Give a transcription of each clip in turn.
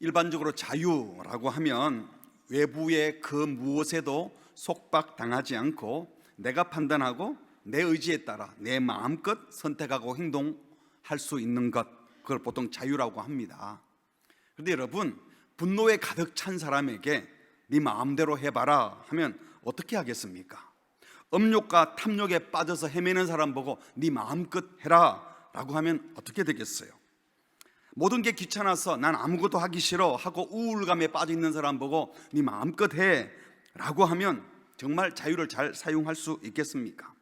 일반적으로 자유라고 하면 외부의 그 무엇에도 속박당하지 않고 내가 판단하고 내 의지에 따라 내 마음껏 선택하고 행동할 수 있는 것, 그걸 보통 자유라고 합니다. 그런데 여러분, 분노에 가득 찬 사람에게 네 마음대로 해봐라 하면 어떻게 하겠습니까? 음욕과 탐욕에 빠져서 헤매는 사람 보고 네 마음껏 해라 라고 하면 어떻게 되겠어요? 모든 게 귀찮아서 난 아무것도 하기 싫어 하고 우울감에 빠져 있는 사람 보고 네 마음껏 해 라고 하면 정말 자유를 잘 사용할 수 있겠습니까?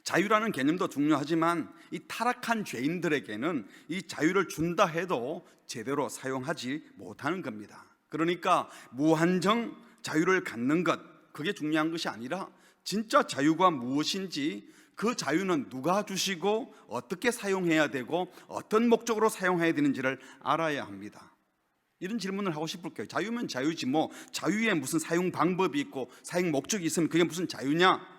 자유라는 개념도 중요하지만 이 타락한 죄인들에게는 이 자유를 준다 해도 제대로 사용하지 못하는 겁니다. 그러니까 무한정 자유를 갖는 것, 그게 중요한 것이 아니라 진짜 자유가 무엇인지, 그 자유는 누가 주시고 어떻게 사용해야 되고 어떤 목적으로 사용해야 되는지를 알아야 합니다. 이런 질문을 하고 싶을 거예요. 자유면 자유지 뭐 자유에 무슨 사용 방법이 있고 사용 목적이 있으면 그게 무슨 자유냐?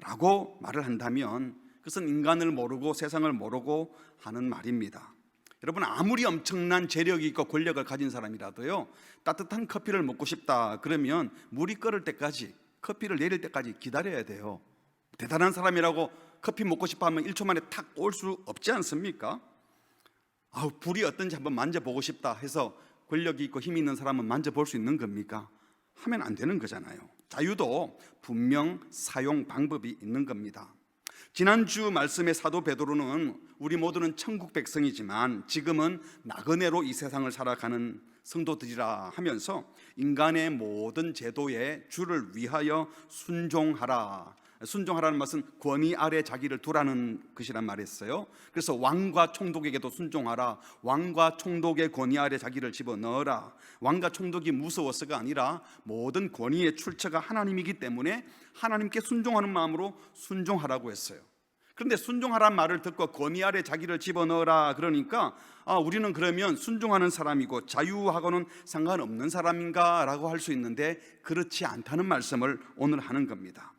라고 말을 한다면 그것은 인간을 모르고 세상을 모르고 하는 말입니다. 여러분, 아무리 엄청난 재력이 있고 권력을 가진 사람이라도요, 따뜻한 커피를 먹고 싶다 그러면 물이 끓을 때까지, 커피를 내릴 때까지 기다려야 돼요. 대단한 사람이라고 커피 먹고 싶어 하면 1초 만에 탁 올 수 없지 않습니까? 불이 어떤지 한번 만져보고 싶다 해서 권력이 있고 힘이 있는 사람은 만져볼 수 있는 겁니까? 하면 안 되는 거잖아요. 자유도 분명 사용 방법이 있는 겁니다. 지난주 말씀의 사도 베드로는 우리 모두는 천국 백성이지만 지금은 나그네로 이 세상을 살아가는 성도들이라 하면서 인간의 모든 제도에 주를 위하여 순종하라. 순종하라는 것은 권위 아래 자기를 두라는 것이란 말이었어요. 그래서 왕과 총독에게도 순종하라. 왕과 총독의 권위 아래 자기를 집어넣어라. 왕과 총독이 무서워서가 아니라 모든 권위의 출처가 하나님이기 때문에 하나님께 순종하는 마음으로 순종하라고 했어요. 그런데 순종하라는 말을 듣고 권위 아래 자기를 집어넣어라 그러니까 우리는 그러면 순종하는 사람이고 자유하고는 상관없는 사람인가 라고 할 수 있는데 그렇지 않다는 말씀을 오늘 하는 겁니다.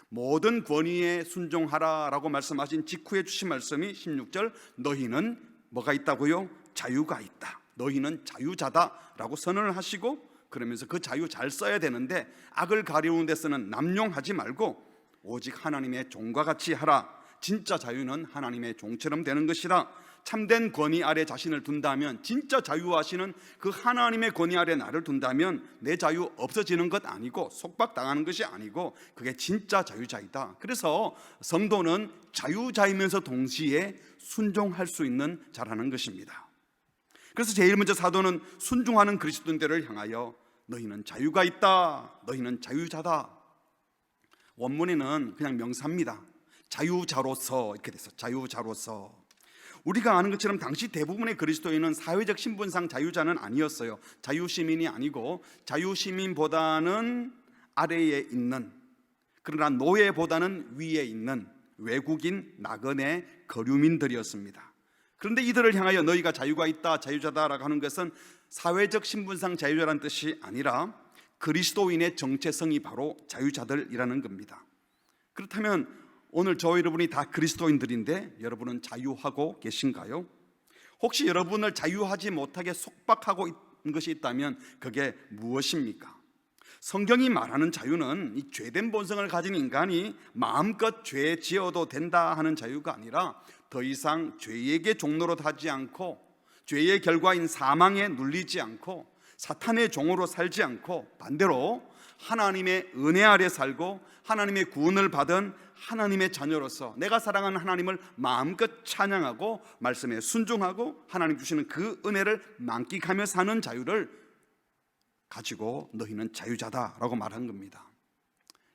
모든 권위에 순종하라 라고 말씀하신 직후에 주신 말씀이 16절, 너희는 뭐가 있다고요? 자유가 있다. 너희는 자유자다 라고 선언을 하시고, 그러면서 그 자유 잘 써야 되는데 악을 가리우는 데서는 남용하지 말고 오직 하나님의 종과 같이 하라. 진짜 자유는 하나님의 종처럼 되는 것이다. 참된 권위 아래 자신을 둔다면, 진짜 자유하시는 그 하나님의 권위 아래 나를 둔다면 내 자유 없어지는 것 아니고 속박당하는 것이 아니고 그게 진짜 자유자이다. 그래서 성도는 자유자이면서 동시에 순종할 수 있는 자라는 것입니다. 그래서 제일 먼저 사도는 순종하는 그리스도인들을 향하여 너희는 자유가 있다. 너희는 자유자다. 원문에는 그냥 명사입니다. 자유자로서 이렇게 돼서 자유자로서. 우리가 아는 것처럼 당시 대부분의 그리스도인은 사회적 신분상 자유자는 아니었어요. 자유시민이 아니고 자유시민보다는 아래에 있는, 그러나 노예보다는 위에 있는 외국인, 나그네, 거류민들이었습니다. 그런데 이들을 향하여 너희가 자유가 있다, 자유자다라고 하는 것은 사회적 신분상 자유자라는 뜻이 아니라 그리스도인의 정체성이 바로 자유자들이라는 겁니다. 그렇다면 오늘 저와 여러분이 다 그리스도인들인데 여러분은 자유하고 계신가요? 혹시 여러분을 자유하지 못하게 속박하고 있는 것이 있다면 그게 무엇입니까? 성경이 말하는 자유는 이 죄된 본성을 가진 인간이 마음껏 죄 지어도 된다 하는 자유가 아니라 더 이상 죄에게 종노릇 하지 않고 죄의 결과인 사망에 눌리지 않고 사탄의 종으로 살지 않고 반대로 하나님의 은혜 아래 살고 하나님의 구원을 받은 하나님의 자녀로서 내가 사랑하는 하나님을 마음껏 찬양하고 말씀에 순종하고 하나님 주시는 그 은혜를 만끽하며 사는 자유를 가지고 너희는 자유자다라고 말한 겁니다.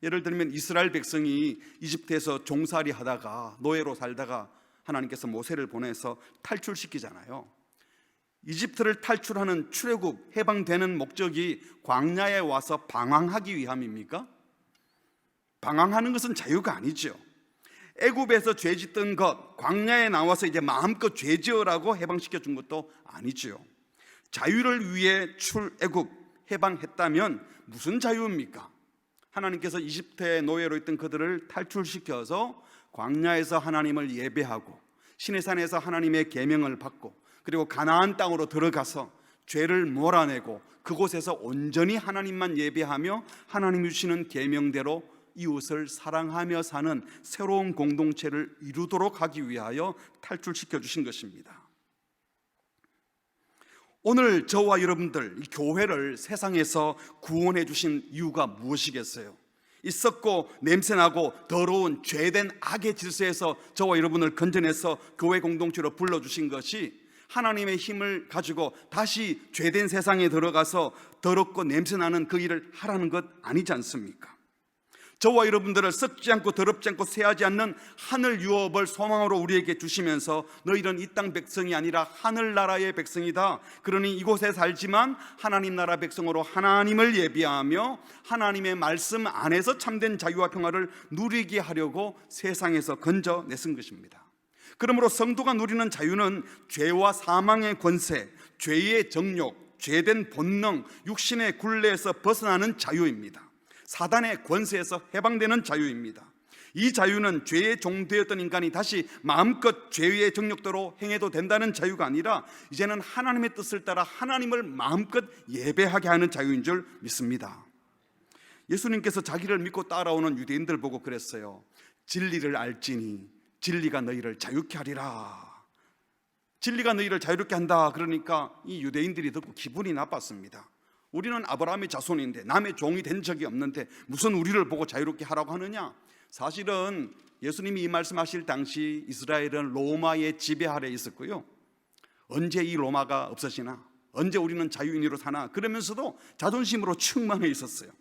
예를 들면 이스라엘 백성이 이집트에서 종살이 하다가 노예로 살다가 하나님께서 모세를 보내서 탈출시키잖아요. 이집트를 탈출하는 출애굽, 해방되는 목적이 광야에 와서 방황하기 위함입니까? 방황하는 것은 자유가 아니죠. 애굽에서 죄 짓던 것, 광야에 나와서 이제 마음껏 죄 지으라고 해방시켜 준 것도 아니죠. 자유를 위해 출애굽, 해방했다면 무슨 자유입니까? 하나님께서 이집트의 노예로 있던 그들을 탈출시켜서 광야에서 하나님을 예배하고 시내산에서 하나님의 계명을 받고 그리고 가나안 땅으로 들어가서 죄를 몰아내고 그곳에서 온전히 하나님만 예배하며 하나님이 주시는 계명대로 이웃을 사랑하며 사는 새로운 공동체를 이루도록 하기 위하여 탈출시켜 주신 것입니다. 오늘 저와 여러분들 이 교회를 세상에서 구원해 주신 이유가 무엇이겠어요? 이 썩고 냄새나고 더러운 죄된 악의 질서에서 저와 여러분을 건져내서 교회 공동체로 불러주신 것이 하나님의 힘을 가지고 다시 죄된 세상에 들어가서 더럽고 냄새나는 그 일을 하라는 것 아니지 않습니까? 저와 여러분들을 썩지 않고 더럽지 않고 쇠하지 않는 하늘 유업을 소망으로 우리에게 주시면서 너희는 이 땅 백성이 아니라 하늘나라의 백성이다. 그러니 이곳에 살지만 하나님 나라 백성으로 하나님을 예비하며 하나님의 말씀 안에서 참된 자유와 평화를 누리게 하려고 세상에서 건져내신 것입니다. 그러므로 성도가 누리는 자유는 죄와 사망의 권세, 죄의 정욕, 죄된 본능, 육신의 굴레에서 벗어나는 자유입니다. 사단의 권세에서 해방되는 자유입니다. 이 자유는 죄의 종되었던 인간이 다시 마음껏 죄의 정욕대로 행해도 된다는 자유가 아니라 이제는 하나님의 뜻을 따라 하나님을 마음껏 예배하게 하는 자유인 줄 믿습니다. 예수님께서 자기를 믿고 따라오는 유대인들 보고 그랬어요. 진리를 알지니 진리가 너희를 자유케 하리라. 진리가 너희를 자유롭게 한다. 그러니까 이 유대인들이 듣고 기분이 나빴습니다. 우리는 아브라함의 자손인데 남의 종이 된 적이 없는데 무슨 우리를 보고 자유롭게 하라고 하느냐? 사실은 예수님이 이 말씀하실 당시 이스라엘은 로마의 지배 아래 있었고요. 언제 이 로마가 없어지나? 언제 우리는 자유인으로 사나? 그러면서도 자존심으로 충만해 있었어요.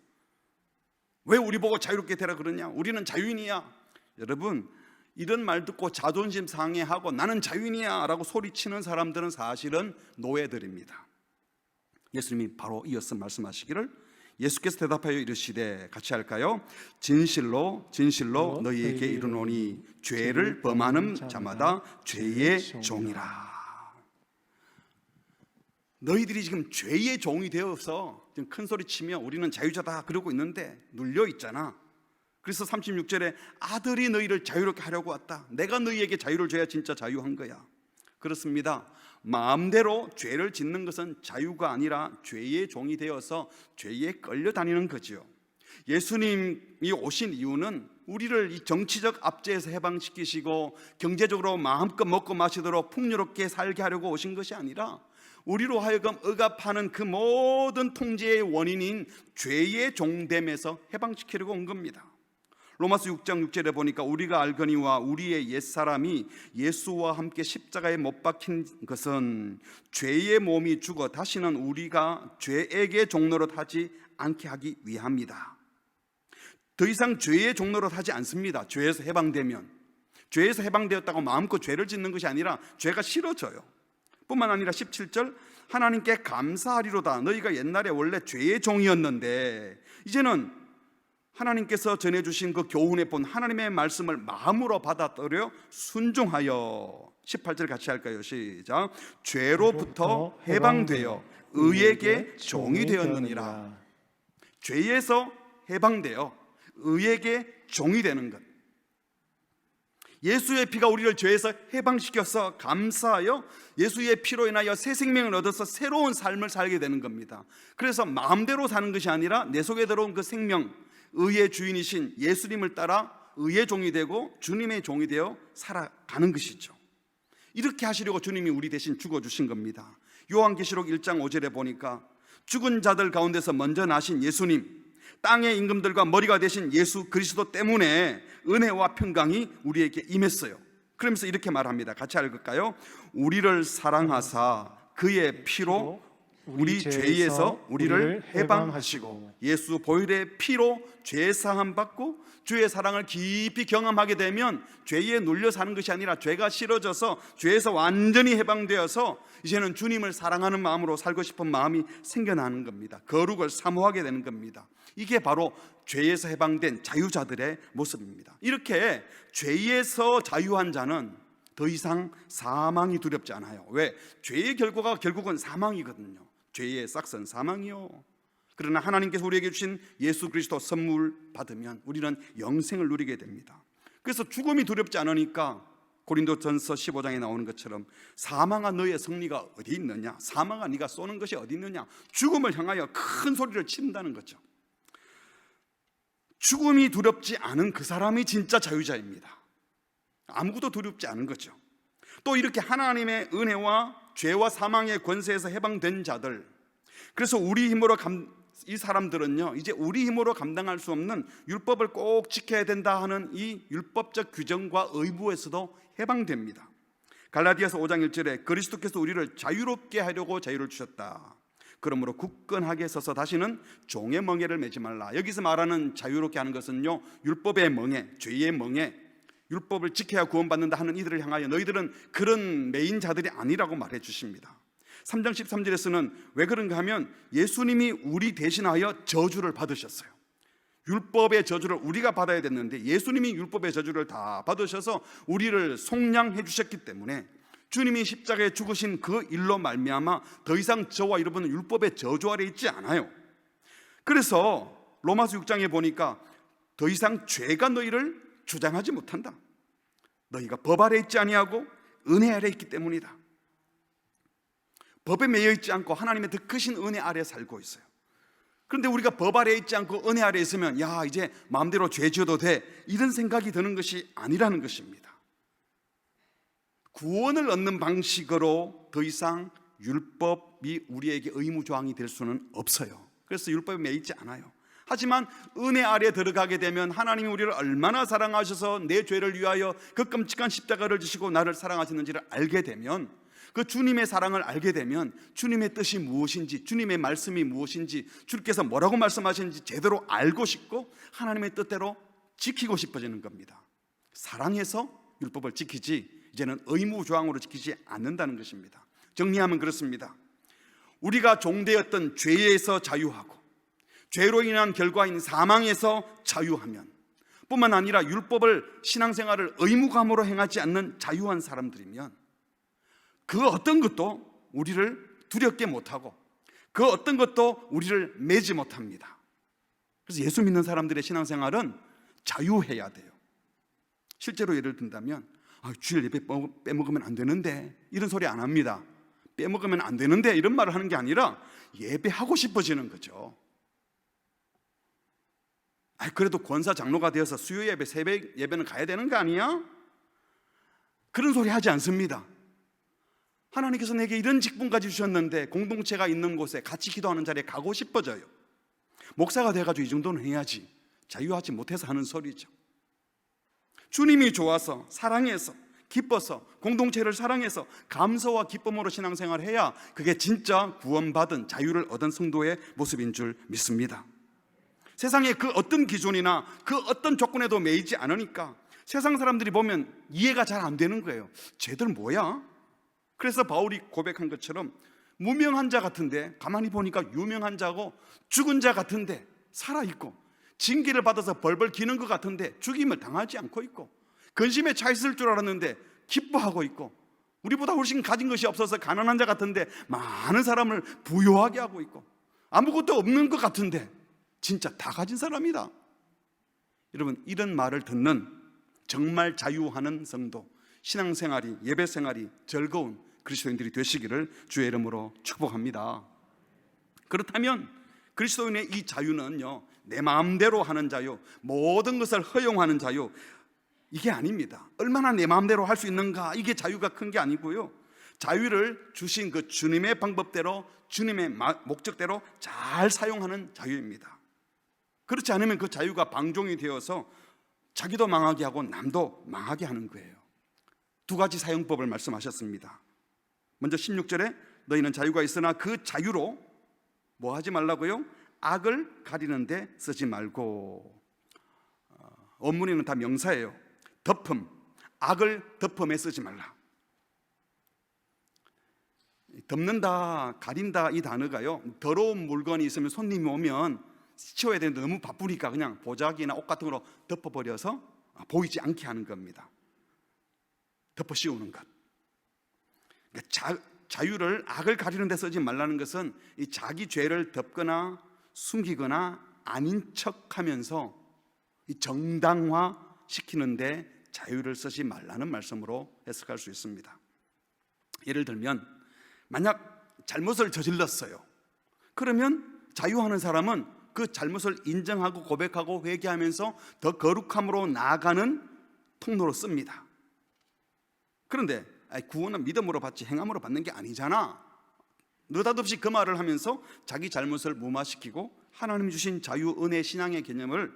왜 우리 보고 자유롭게 되라 그러냐? 우리는 자유인이야. 여러분, 이런 말 듣고 자존심 상해하고 나는 자유인이야 라고 소리치는 사람들은 사실은 노예들입니다. 예수님이 바로 이어서 말씀하시기를 예수께서 대답하여 이르시되 같이 할까요? 진실로 진실로 너희에게 이르노니 죄를 범하는 자마다 죄의 종이라. 너희들이 지금 죄의 종이 되어서 지금 큰 소리 치며 우리는 자유자다 그러고 있는데 눌려 있잖아. 그래서 36절에 아들이 너희를 자유롭게 하려고 왔다. 내가 너희에게 자유를 줘야 진짜 자유한 거야. 그렇습니다. 마음대로 죄를 짓는 것은 자유가 아니라 죄의 종이 되어서 죄에 끌려다니는 거죠. 예수님이 오신 이유는 우리를 이 정치적 압제에서 해방시키시고 경제적으로 마음껏 먹고 마시도록 풍요롭게 살게 하려고 오신 것이 아니라 우리로 하여금 억압하는 그 모든 통제의 원인인 죄의 종됨에서 해방시키려고 온 겁니다. 로마서 6장 6절에 보니까 우리가 알거니와 우리의 옛사람이 예수와 함께 십자가에 못 박힌 것은 죄의 몸이 죽어 다시는 우리가 죄에게 종노릇 하지 않게 하기 위함이다. 더 이상 죄의 종노릇 하지 않습니다. 죄에서 해방되면. 죄에서 해방되었다고 마음껏 죄를 짓는 것이 아니라 죄가 싫어져요. 뿐만 아니라 17절 하나님께 감사하리로다. 너희가 옛날에 원래 죄의 종이었는데 이제는 하나님께서 전해주신 그 교훈에 본 하나님의 말씀을 마음으로 받아들여 순종하여 18절 같이 할까요? 시작. 죄로부터 해방되어 의에게 종이 되었느니라. 죄에서 해방되어 의에게 종이 되는 것. 예수의 피가 우리를 죄에서 해방시켜서 감사하여 예수의 피로 인하여 새 생명을 얻어서 새로운 삶을 살게 되는 겁니다. 그래서 마음대로 사는 것이 아니라 내 속에 들어온 그 생명, 의의 주인이신 예수님을 따라 의의 종이 되고 주님의 종이 되어 살아가는 것이죠. 이렇게 하시려고 주님이 우리 대신 죽어주신 겁니다. 요한계시록 1장 5절에 보니까 죽은 자들 가운데서 먼저 나신 예수님, 땅의 임금들과 머리가 되신 예수 그리스도 때문에 은혜와 평강이 우리에게 임했어요. 그러면서 이렇게 말합니다. 같이 읽을까요? 우리를 사랑하사 그의 피로 우리 죄에서 우리를 해방하시고 예수 보혈의 피로 죄 사함 받고 주의 사랑을 깊이 경험하게 되면 죄에 눌려 사는 것이 아니라 죄가 싫어져서 죄에서 완전히 해방되어서 이제는 주님을 사랑하는 마음으로 살고 싶은 마음이 생겨나는 겁니다. 거룩을 사모하게 되는 겁니다. 이게 바로 죄에서 해방된 자유자들의 모습입니다. 이렇게 죄에서 자유한 자는 더 이상 사망이 두렵지 않아요. 왜? 죄의 결과가 결국은 사망이거든요. 죄의 싹선 사망이요. 그러나 하나님께서 우리에게 주신 예수 그리스도 선물 받으면 우리는 영생을 누리게 됩니다. 그래서 죽음이 두렵지 않으니까 고린도전서 15장에 나오는 것처럼 사망아 너의 승리가 어디 있느냐, 사망아 네가 쏘는 것이 어디 있느냐, 죽음을 향하여 큰 소리를 친다는 거죠. 죽음이 두렵지 않은 그 사람이 진짜 자유자입니다. 아무것도 두렵지 않은 거죠. 또 이렇게 하나님의 은혜와 죄와 사망의 권세에서 해방된 자들, 그래서 우리 힘으로 이 사람들은요, 이제 우리 힘으로 감당할 수 없는 율법을 꼭 지켜야 된다 하는 이 율법적 규정과 의무에서도 해방됩니다. 갈라디아서 5장 1절에 그리스도께서 우리를 자유롭게 하려고 자유를 주셨다. 그러므로 굳건하게 서서 다시는 종의 멍에를 매지 말라. 여기서 말하는 자유롭게 하는 것은요, 율법의 멍에, 죄의 멍에, 율법을 지켜야 구원받는다 하는 이들을 향하여 너희들은 그런 매인 자들이 아니라고 말해 주십니다. 3장 13절에서는 왜 그런가 하면 예수님이 우리 대신하여 저주를 받으셨어요. 율법의 저주를 우리가 받아야 됐는데 예수님이 율법의 저주를 다 받으셔서 우리를 속량해 주셨기 때문에 주님이 십자가에 죽으신 그 일로 말미암아 더 이상 저와 여러분은 율법의 저주 아래 있지 않아요. 그래서 로마서 6장에 보니까 더 이상 죄가 너희를 주장하지 못한다. 너희가 법 아래 있지 아니하고 은혜 아래 있기 때문이다. 법에 매여 있지 않고 하나님의 더 크신 은혜 아래 살고 있어요. 그런데 우리가 법 아래 있지 않고 은혜 아래 있으면 야, 이제 마음대로 죄 지어도 돼, 이런 생각이 드는 것이 아니라는 것입니다. 구원을 얻는 방식으로 더 이상 율법이 우리에게 의무조항이 될 수는 없어요. 그래서 율법에 매여 있지 않아요. 하지만 은혜 아래 들어가게 되면 하나님이 우리를 얼마나 사랑하셔서 내 죄를 위하여 그 끔찍한 십자가를 지시고 나를 사랑하시는지를 알게 되면, 그 주님의 사랑을 알게 되면 주님의 뜻이 무엇인지, 주님의 말씀이 무엇인지, 주께서 뭐라고 말씀하시는지 제대로 알고 싶고 하나님의 뜻대로 지키고 싶어지는 겁니다. 사랑해서 율법을 지키지 이제는 의무조항으로 지키지 않는다는 것입니다. 정리하면 그렇습니다. 우리가 종되었던 죄에서 자유하고 죄로 인한 결과인 사망에서 자유하면, 뿐만 아니라 율법을 신앙생활을 의무감으로 행하지 않는 자유한 사람들이면 그 어떤 것도 우리를 두렵게 못하고 그 어떤 것도 우리를 매지 못합니다. 그래서 예수 믿는 사람들의 신앙생활은 자유해야 돼요. 실제로 예를 든다면 주일 예배 빼먹으면 안 되는데, 이런 소리 안 합니다. 빼먹으면 안 되는데 이런 말을 하는 게 아니라 예배하고 싶어지는 거죠. 그래도 권사 장로가 되어서 수요 예배, 새벽 예배는 가야 되는 거 아니야? 그런 소리 하지 않습니다. 하나님께서 내게 이런 직분까지 주셨는데 공동체가 있는 곳에 같이 기도하는 자리에 가고 싶어져요. 목사가 돼가지고 이 정도는 해야지, 자유하지 못해서 하는 소리죠. 주님이 좋아서, 사랑해서, 기뻐서, 공동체를 사랑해서 감사와 기쁨으로 신앙생활을 해야 그게 진짜 구원받은, 자유를 얻은 성도의 모습인 줄 믿습니다. 세상에 그 어떤 기준이나 그 어떤 조건에도 매이지 않으니까 세상 사람들이 보면 이해가 잘 안 되는 거예요. 쟤들 뭐야? 그래서 바울이 고백한 것처럼 무명한 자 같은데 가만히 보니까 유명한 자고, 죽은 자 같은데 살아있고, 징계를 받아서 벌벌 기는 것 같은데 죽임을 당하지 않고 있고, 근심에 차 있을 줄 알았는데 기뻐하고 있고, 우리보다 훨씬 가진 것이 없어서 가난한 자 같은데 많은 사람을 부유하게 하고 있고, 아무것도 없는 것 같은데 진짜 다 가진 사람이다. 여러분, 이런 말을 듣는 정말 자유하는 성도, 신앙생활이, 예배생활이 즐거운 그리스도인들이 되시기를 주의 이름으로 축복합니다. 그렇다면 그리스도인의 이 자유는요, 내 마음대로 하는 자유, 모든 것을 허용하는 자유, 이게 아닙니다. 얼마나 내 마음대로 할 수 있는가, 이게 자유가 큰 게 아니고요, 자유를 주신 그 주님의 방법대로, 주님의 목적대로 잘 사용하는 자유입니다. 그렇지 않으면 그 자유가 방종이 되어서 자기도 망하게 하고 남도 망하게 하는 거예요. 두 가지 사용법을 말씀하셨습니다. 먼저 16절에 너희는 자유가 있으나 그 자유로 뭐 하지 말라고요? 악을 가리는데 쓰지 말고. 원문에는 다 명사예요. 덮음, 악을 덮음에 쓰지 말라. 덮는다, 가린다, 이 단어가요, 더러운 물건이 있으면 손님이 오면 치워야 되는데 너무 바쁘니까 그냥 보자기나 옷 같은 거로 덮어버려서 보이지 않게 하는 겁니다. 덮어 씌우는 것. 자유를 악을 가리는 데 쓰지 말라는 것은 이 자기 죄를 덮거나 숨기거나 아닌 척하면서 이 정당화 시키는데 자유를 쓰지 말라는 말씀으로 해석할 수 있습니다. 예를 들면 만약 잘못을 저질렀어요. 그러면 자유하는 사람은 그 잘못을 인정하고 고백하고 회개하면서 더 거룩함으로 나아가는 통로로 씁니다. 그런데 구원은 믿음으로 받지 행함으로 받는 게 아니잖아, 느닷없이 그 말을 하면서 자기 잘못을 무마시키고 하나님이 주신 자유, 은혜, 신앙의 개념을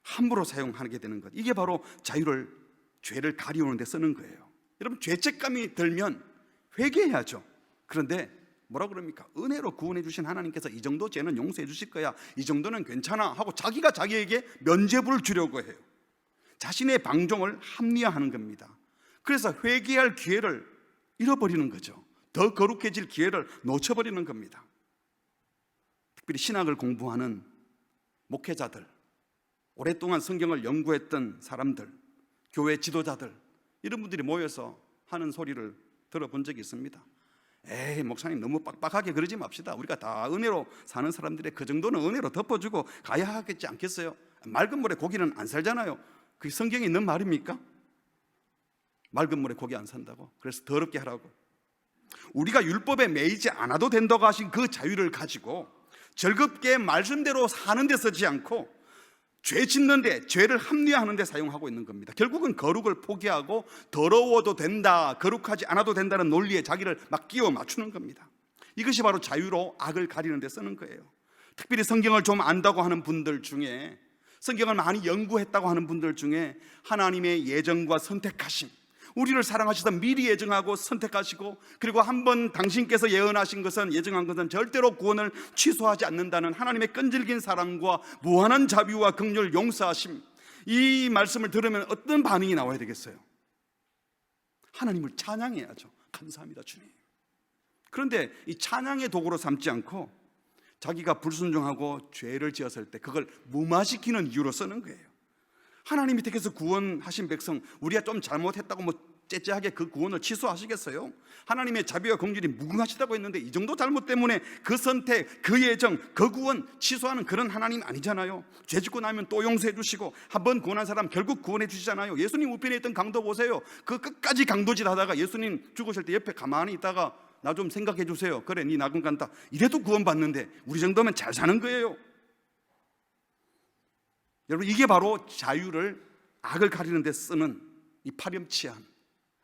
함부로 사용하게 되는 것, 이게 바로 죄를 가리우는 데 쓰는 거예요. 여러분, 죄책감이 들면 회개해야죠. 그런데 뭐라 그럽니까? 은혜로 구원해 주신 하나님께서 이 정도 죄는 용서해 주실 거야, 이 정도는 괜찮아 하고 자기가 자기에게 면죄부를 주려고 해요. 자신의 방종을 합리화하는 겁니다. 그래서 회개할 기회를 잃어버리는 거죠. 더 거룩해질 기회를 놓쳐버리는 겁니다. 특별히 신학을 공부하는 목회자들, 오랫동안 성경을 연구했던 사람들, 교회 지도자들, 이런 분들이 모여서 하는 소리를 들어본 적이 있습니다. 에이, 목사님 너무 빡빡하게 그러지 맙시다. 우리가 다 은혜로 사는 사람들의 그 정도는 은혜로 덮어주고 가야 하겠지 않겠어요? 맑은 물에 고기는 안 살잖아요. 그게 성경에 있는 말입니까? 맑은 물에 고기 안 산다고? 그래서 더럽게 하라고. 우리가 율법에 매이지 않아도 된다고 하신 그 자유를 가지고 즐겁게 말씀대로 사는 데 쓰지 않고 죄 짓는데, 죄를 합리화하는 데 사용하고 있는 겁니다. 결국은 거룩을 포기하고 더러워도 된다, 거룩하지 않아도 된다는 논리에 자기를 막 끼워 맞추는 겁니다. 이것이 바로 자유로 악을 가리는 데 쓰는 거예요. 특별히 성경을 좀 안다고 하는 분들 중에, 성경을 많이 연구했다고 하는 분들 중에 하나님의 예정과 선택하심, 우리를 사랑하셔서 미리 예정하고 선택하시고, 그리고 한번 당신께서 예언하신 것은, 예정한 것은 절대로 구원을 취소하지 않는다는 하나님의 끈질긴 사랑과 무한한 자비와 긍휼, 용서하심, 이 말씀을 들으면 어떤 반응이 나와야 되겠어요? 하나님을 찬양해야죠. 감사합니다 주님. 그런데 이 찬양의 도구로 삼지 않고 자기가 불순종하고 죄를 지었을 때 그걸 무마시키는 이유로 쓰는 거예요. 하나님이 택해서 구원하신 백성, 우리가 좀 잘못했다고 째째하게 그 구원을 취소하시겠어요? 하나님의 자비와 긍휼이 무궁하시다고 했는데 이 정도 잘못 때문에 그 선택, 그 예정, 그 구원 취소하는 그런 하나님 아니잖아요. 죄 짓고 나면 또 용서해 주시고, 한번 구원한 사람 결국 구원해 주시잖아요. 예수님 우편에 있던 강도 보세요. 그 끝까지 강도짓 하다가 예수님 죽으실 때 옆에 가만히 있다가 나 좀 생각해 주세요. 그래, 네 낙은 간다. 이래도 구원받는데 우리 정도면 잘 사는 거예요. 여러분, 이게 바로 자유를 악을 가리는 데 쓰는 이 파렴치한,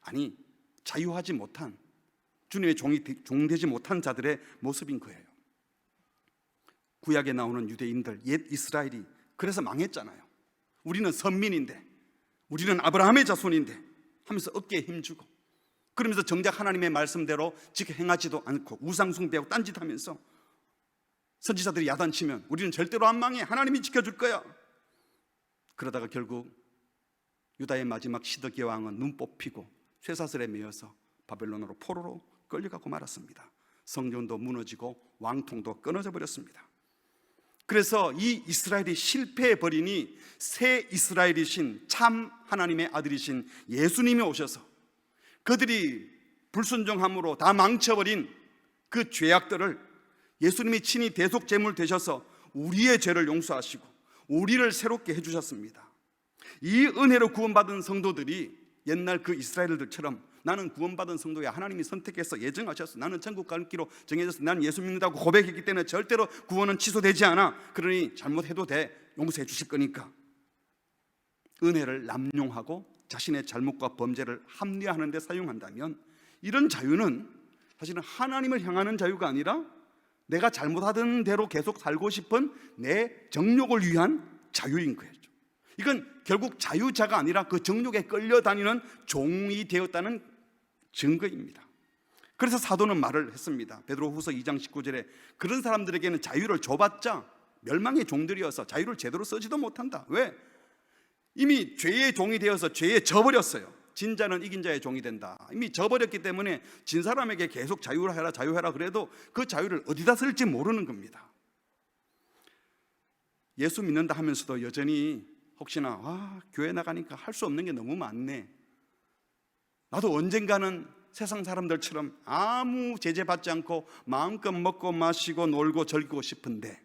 아니 자유하지 못한, 주님의 종되지 못한 자들의 모습인 거예요. 구약에 나오는 유대인들, 옛 이스라엘이 그래서 망했잖아요. 우리는 선민인데, 우리는 아브라함의 자손인데 하면서 어깨에 힘주고, 그러면서 정작 하나님의 말씀대로 지켜 행하지도 않고 우상 숭배하고 딴짓하면서 선지자들이 야단치면 우리는 절대로 안 망해, 하나님이 지켜줄 거야. 그러다가 결국 유다의 마지막 시드기야 왕은 눈 뽑히고 쇠사슬에 매여서 바벨론으로 포로로 끌려가고 말았습니다. 성전도 무너지고 왕통도 끊어져 버렸습니다. 그래서 이 이스라엘이 실패해버리니 새 이스라엘이신 참 하나님의 아들이신 예수님이 오셔서 그들이 불순종함으로 다 망쳐버린 그 죄악들을 예수님이 친히 대속제물 되셔서 우리의 죄를 용서하시고 우리를 새롭게 해주셨습니다. 이 은혜로 구원받은 성도들이 옛날 그 이스라엘들처럼 나는 구원받은 성도야, 하나님이 선택해서 예정하셨어, 나는 천국 갈 길로 정해졌어, 나는 예수 믿는다고 고백했기 때문에 절대로 구원은 취소되지 않아, 그러니 잘못해도 돼, 용서해 주실 거니까, 은혜를 남용하고 자신의 잘못과 범죄를 합리화하는 데 사용한다면 이런 자유는 사실은 하나님을 향하는 자유가 아니라 내가 잘못하던 대로 계속 살고 싶은 내 정욕을 위한 자유인 거예요. 이건 결국 자유자가 아니라 그 정욕에 끌려다니는 종이 되었다는 증거입니다. 그래서 사도는 말을 했습니다. 베드로후서 2장 19절에 그런 사람들에게는 자유를 줘봤자 멸망의 종들이어서 자유를 제대로 쓰지도 못한다. 왜? 이미 죄의 종이 되어서 죄에 져버렸어요. 진 자는 이긴 자의 종이 된다. 이미 져버렸기 때문에 진 사람에게 계속 자유해라 자유해라 그래도 그 자유를 어디다 쓸지 모르는 겁니다. 예수 믿는다 하면서도 여전히 혹시나 교회 나가니까 할 수 없는 게 너무 많네, 나도 언젠가는 세상 사람들처럼 아무 제재 받지 않고 마음껏 먹고 마시고 놀고 즐기고 싶은데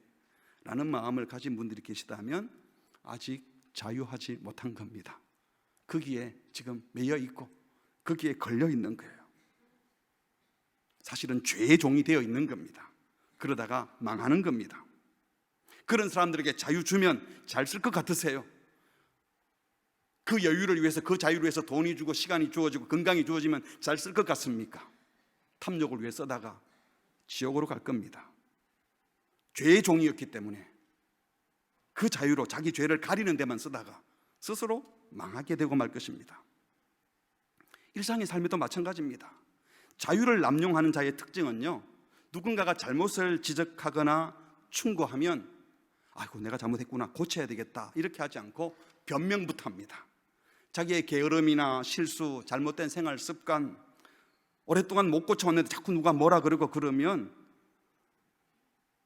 라는 마음을 가진 분들이 계시다면 아직 자유하지 못한 겁니다. 거기에 지금 매여 있고 거기에 걸려 있는 거예요. 사실은 죄의 종이 되어 있는 겁니다. 그러다가 망하는 겁니다. 그런 사람들에게 자유 주면 잘 쓸 것 같으세요? 그 여유를 위해서, 그 자유를 위해서 돈이 주고 시간이 주어지고 건강이 주어지면 잘 쓸 것 같습니까? 탐욕을 위해 쓰다가 지옥으로 갈 겁니다. 죄의 종이었기 때문에 그 자유로 자기 죄를 가리는 데만 쓰다가 스스로 망하게 되고 말 것입니다. 일상의 삶에도 마찬가지입니다. 자유를 남용하는 자의 특징은요, 누군가가 잘못을 지적하거나 충고하면 아이고 내가 잘못했구나, 고쳐야 되겠다, 이렇게 하지 않고 변명부터 합니다. 자기의 게으름이나 실수, 잘못된 생활 습관, 오랫동안 못 고쳐왔는데 자꾸 누가 뭐라 그러고 그러면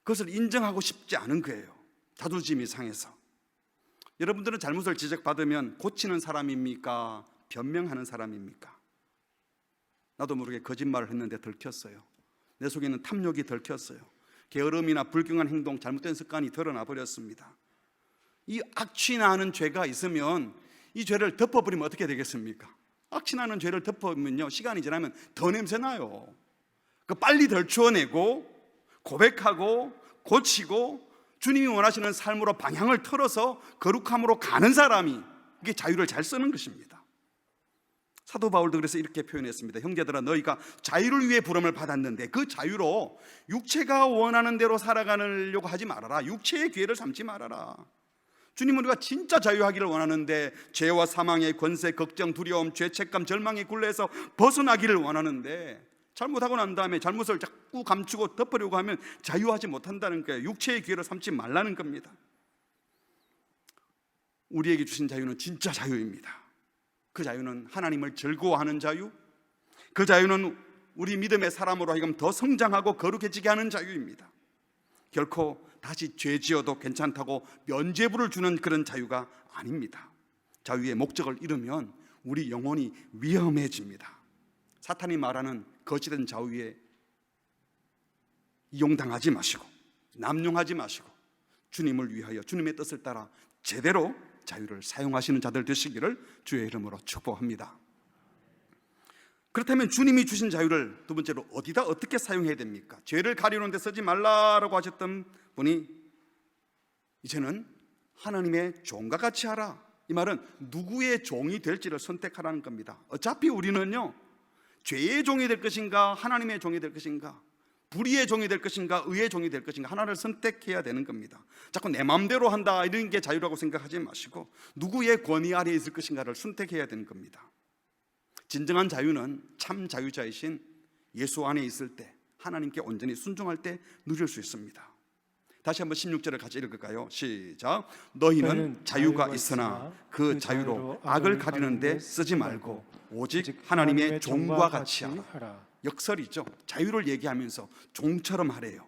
그것을 인정하고 싶지 않은 거예요. 자존심이 상해서. 여러분들은 잘못을 지적받으면 고치는 사람입니까? 변명하는 사람입니까? 나도 모르게 거짓말을 했는데 들켰어요. 내 속에는 탐욕이 들켰어요. 게으름이나 불경한 행동, 잘못된 습관이 드러나 버렸습니다. 이 악취나는 죄가 있으면 이 죄를 덮어버리면 어떻게 되겠습니까? 악취나는 죄를 덮으면요, 시간이 지나면 더 냄새나요. 그 빨리 덜추어내고 고백하고 고치고 주님이 원하시는 삶으로 방향을 틀어서 거룩함으로 가는 사람이 이게 자유를 잘 쓰는 것입니다. 사도 바울도 그래서 이렇게 표현했습니다. 형제들아, 너희가 자유를 위해 부름을 받았는데 그 자유로 육체가 원하는 대로 살아가려고 하지 말아라. 육체의 기회를 삼지 말아라. 주님은 우리가 진짜 자유하기를 원하는데 죄와 사망의 권세, 걱정, 두려움, 죄책감, 절망의 굴레에서 벗어나기를 원하는데 잘못하고 난 다음에 잘못을 자꾸 감추고 덮으려고 하면 자유하지 못한다는 거예요. 육체의 기회를 삼지 말라는 겁니다. 우리에게 주신 자유는 진짜 자유입니다. 그 자유는 하나님을 즐거워하는 자유, 그 자유는 우리 믿음의 사람으로 하여금 더 성장하고 거룩해지게 하는 자유입니다. 결코 다시 죄 지어도 괜찮다고 면죄부를 주는 그런 자유가 아닙니다. 자유의 목적을 잃으면 우리 영혼이 위험해집니다. 사탄이 말하는 거짓된 자유에 이용당하지 마시고 남용하지 마시고 주님을 위하여 주님의 뜻을 따라 제대로 자유를 사용하시는 자들 되시기를 주의 이름으로 축복합니다. 그렇다면 주님이 주신 자유를 두 번째로 어디다 어떻게 사용해야 됩니까? 죄를 가리는 데 쓰지 말라라고 하셨던 분이 이제는 하나님의 종과 같이 하라. 이 말은 누구의 종이 될지를 선택하라는 겁니다. 어차피 우리는요, 죄의 종이 될 것인가 하나님의 종이 될 것인가, 불의의 종이 될 것인가 의의 종이 될 것인가, 하나를 선택해야 되는 겁니다. 자꾸 내 마음대로 한다 이런 게 자유라고 생각하지 마시고 누구의 권위 아래에 있을 것인가를 선택해야 되는 겁니다. 진정한 자유는 참 자유자이신 예수 안에 있을 때, 하나님께 온전히 순종할 때 누릴 수 있습니다. 다시 한번 16절을 같이 읽을까요? 시작. 너희는 자유가 있으나 그 자유로 악을 가리는데 쓰지 말고 오직 하나님의 종과 같이 하라. 역설이죠. 자유를 얘기하면서 종처럼 하래요.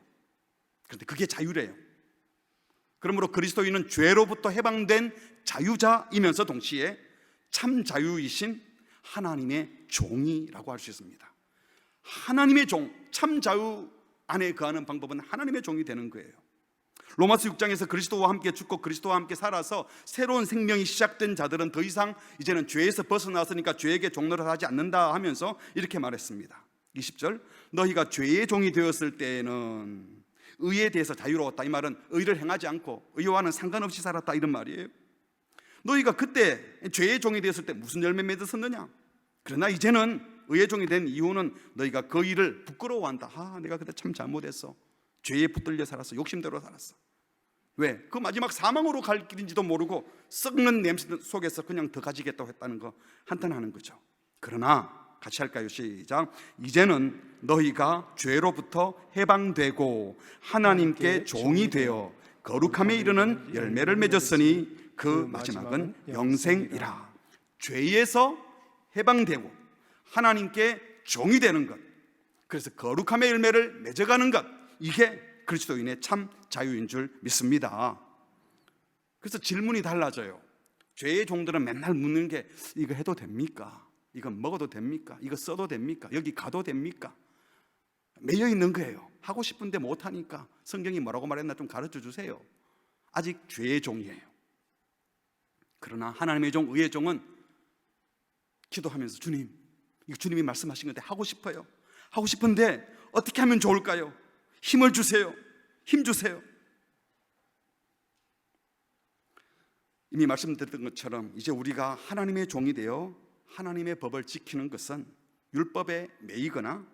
그런데 그게 자유래요. 그러므로 그리스도인은 죄로부터 해방된 자유자이면서 동시에 참 자유이신 하나님의 종이라고 할 수 있습니다. 하나님의 종, 참 자유 안에 거하는 방법은 하나님의 종이 되는 거예요. 로마서 6장에서 그리스도와 함께 죽고 그리스도와 함께 살아서 새로운 생명이 시작된 자들은 더 이상 이제는 죄에서 벗어났으니까 죄에게 종노릇 하지 않는다 하면서 이렇게 말했습니다. 20절, 너희가 죄의 종이 되었을 때에는 의에 대해서 자유로웠다. 이 말은 의를 행하지 않고 의와는 상관없이 살았다 이런 말이에요. 너희가 그때 죄의 종이 되었을 때 무슨 열매 맺었었느냐? 그러나 이제는 의의 종이 된 이유는 너희가 그 일을 부끄러워한다. 내가 그때 참 잘못했어. 죄에 붙들려 살았어. 욕심대로 살았어. 왜? 그 마지막 사망으로 갈 길인지도 모르고 썩는 냄새 속에서 그냥 더 가지겠다고 했다는 거 한탄하는 거죠. 그러나 같이 할까요? 시작. 이제는 너희가 죄로부터 해방되고 하나님께 종이 되어 거룩함에 이르는 열매를 맺었으니 그 마지막은 영생이라. 죄에서 해방되고 하나님께 종이 되는 것, 그래서 거룩함의 열매를 맺어가는 것, 이게 그리스도인의 참 자유인 줄 믿습니다. 그래서 질문이 달라져요. 죄의 종들은 맨날 묻는 게 이거 해도 됩니까? 이거 먹어도 됩니까? 이거 써도 됩니까? 여기 가도 됩니까? 매여 있는 거예요. 하고 싶은데 못하니까 성경이 뭐라고 말했나 좀 가르쳐 주세요. 아직 죄의 종이에요. 그러나 하나님의 종, 의의 종은 기도하면서 주님, 이거 주님이 말씀하신 건데 하고 싶어요. 하고 싶은데 어떻게 하면 좋을까요? 힘을 주세요. 힘 주세요. 이미 말씀드렸던 것처럼 이제 우리가 하나님의 종이 되어 하나님의 법을 지키는 것은 율법에 매이거나